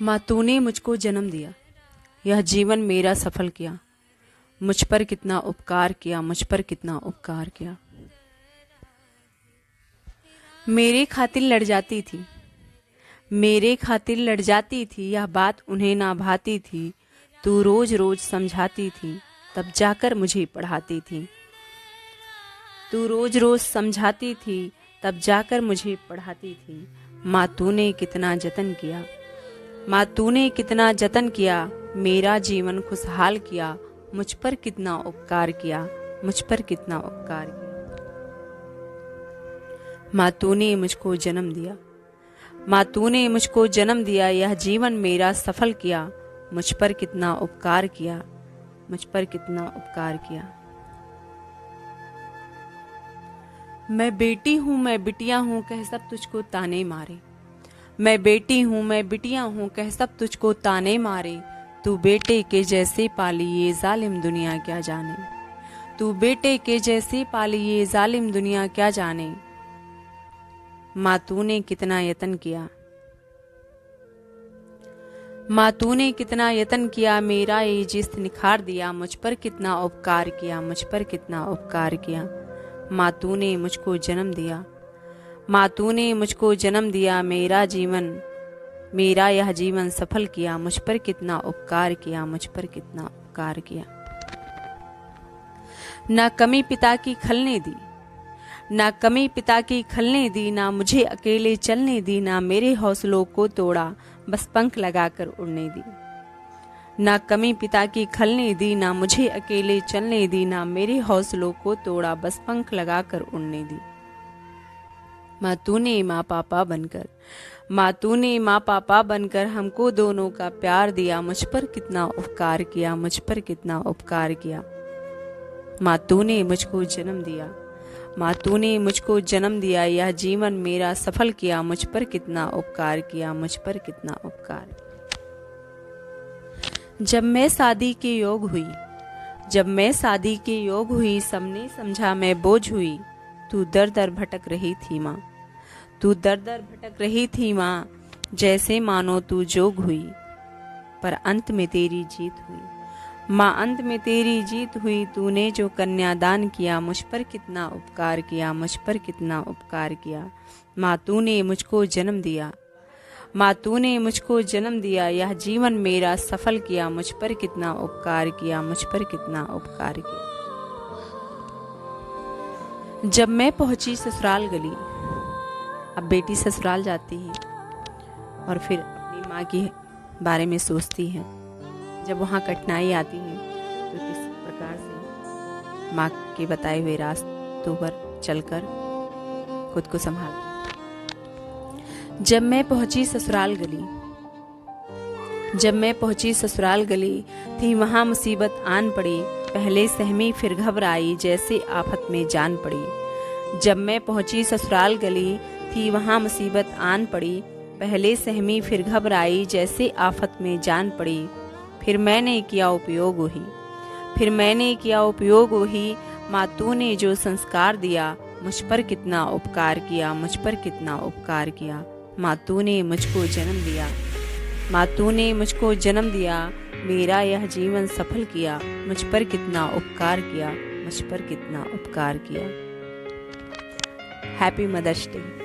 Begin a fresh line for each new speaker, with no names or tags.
माँ तूने मुझको जन्म दिया, यह जीवन मेरा सफल किया। मुझ पर कितना उपकार किया, मुझ पर कितना उपकार किया। मेरे खातिर लड़ जाती थी, मेरे खातिर लड़ जाती थी, यह बात उन्हें ना भाती थी। तू रोज रोज समझाती थी, तब जाकर मुझे पढ़ाती थी। तू रोज रोज समझाती थी, तब जाकर मुझे पढ़ाती थी। माँ तूने कितना जतन किया, माँ तूने कितना जतन किया, मेरा जीवन खुशहाल किया। मुझ पर कितना उपकार किया, मुझ पर कितना उपकार किया। माँ तूने मुझको जन्म दिया, माँ तूने मुझको जन्म दिया, यह जीवन मेरा सफल किया। मुझ पर कितना उपकार किया, मुझ पर कितना उपकार किया। मैं बेटी हूँ, मैं बिटिया हूँ, कह सब तुझको ताने मारे। मैं बेटी हूँ, मैं बिटिया हूँ, कह सब तुझको ताने मारे। तू बेटे के जैसे पाली ये जालिम दुनिया क्या जाने। तू बेटे के जैसे पाली ये जालिम दुनिया क्या जाने। माँ तूने कितना यतन किया, माँ तूने कितना यतन किया, मेरा ये जिस्म निखार दिया। मुझ पर कितना उपकार किया, मुझ पर कितना उपकार किया। माँ तूने मुझको जन्म दिया, माँ तूने मुझको जन्म दिया, मेरा जीवन, मेरा यह जीवन सफल किया। मुझ पर कितना उपकार किया, मुझ पर कितना उपकार किया। ना कमी पिता की खलने दी, ना कमी पिता की खलने दी, ना मुझे अकेले चलने दी, ना मेरे हौसलों को तोड़ा, बस पंख लगाकर उड़ने दी। ना कमी पिता की खलने दी, ना मुझे अकेले चलने दी, ना मेरे हौसलों को तोड़ा, बस पंख लगाकर उड़ने दी। माँ तूने माँ पापा बनकर, माँ तूने माँ पापा बनकर हमको दोनों का प्यार दिया। मुझ पर कितना उपकार किया, मुझ पर कितना उपकार किया। माँ तूने मुझको जन्म दिया, माँ तूने मुझको जन्म दिया, यह जीवन मेरा सफल किया। मुझ पर कितना उपकार किया, मुझ पर कितना उपकार। जब मैं शादी के योग हुई, जब मैं शादी के योग हुई, सबने समझा मैं बोझ हुई। तू दर दर भटक रही थी माँ, तू दर दर भटक रही थी माँ, जैसे मानो तू जोग हुई, पर अंत में तेरी जीत हुई। माँ अंत में तेरी जीत हुई, तूने जो कन्यादान किया। मुझ पर कितना उपकार किया, मुझ पर कितना उपकार किया। माँ तूने मुझको जन्म दिया, माँ तूने मुझको जन्म दिया, यह जीवन मेरा सफल किया। मुझ पर कितना उपकार किया, मुझ पर कितना उपकार किया। जब मैं पहुंची ससुराल गली, अब बेटी ससुराल जाती है और फिर अपनी माँ के बारे में सोचती है। जब वहाँ कठिनाई आती है तो किस प्रकार से माँ के बताए हुए रास्तों पर चलकर खुद को संभालती है। जब मैं पहुंची ससुराल गली, जब मैं पहुंची ससुराल गली, थी वहाँ मुसीबत आन पड़ी। पहले सहमी फिर घबराई, जैसे आफत में जान पड़ी। जब मैं पहुंची ससुराल गली, थी वहाँ मुसीबत आन पड़ी। पहले सहमी फिर घबराई, जैसे आफत में जान पड़ी। फिर मैंने किया उपयोग वही, फिर मैंने किया उपयोग वही। माँ तूने जो संस्कार दिया, मुझ पर कितना उपकार किया, मुझ पर कितना उपकार किया। माँ तूने मुझको जन्म दिया, माँ तूने मुझको जन्म दिया, मेरा यह जीवन सफल किया। मुझ पर कितना उपकार किया, मुझ पर कितना उपकार किया। Happy mother's day.